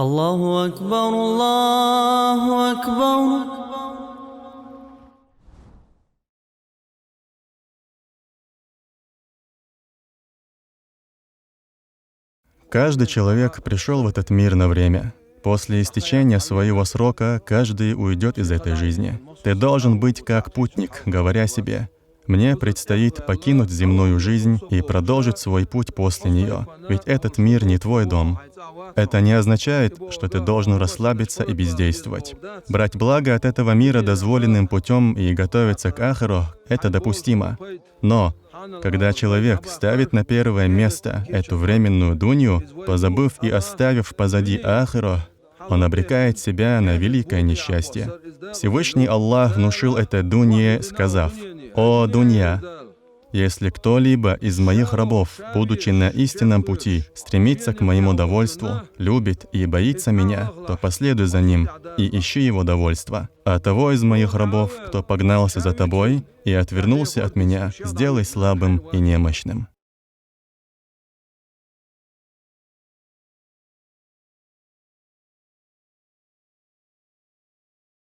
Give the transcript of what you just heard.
Аллаху Акбар, Аллаху Акбар. Каждый человек пришел в этот мир на время. После истечения своего срока каждый уйдет из этой жизни. Ты должен быть как путник, говоря себе: «Мне предстоит покинуть земную жизнь и продолжить свой путь после нее, ведь этот мир не твой дом». Это не означает, что ты должен расслабиться и бездействовать. Брать благо от этого мира дозволенным путем и готовиться к ахиру — это допустимо. Но когда человек ставит на первое место эту временную дунью, позабыв и оставив позади ахиру, он обрекает себя на великое несчастье. Всевышний Аллах внушил это дунье, сказав: «О, дунья! Если кто-либо из моих рабов, будучи на истинном пути, стремится к моему довольству, любит и боится меня, то последуй за ним и ищи его довольства. А того из моих рабов, кто погнался за тобой и отвернулся от меня, сделай слабым и немощным».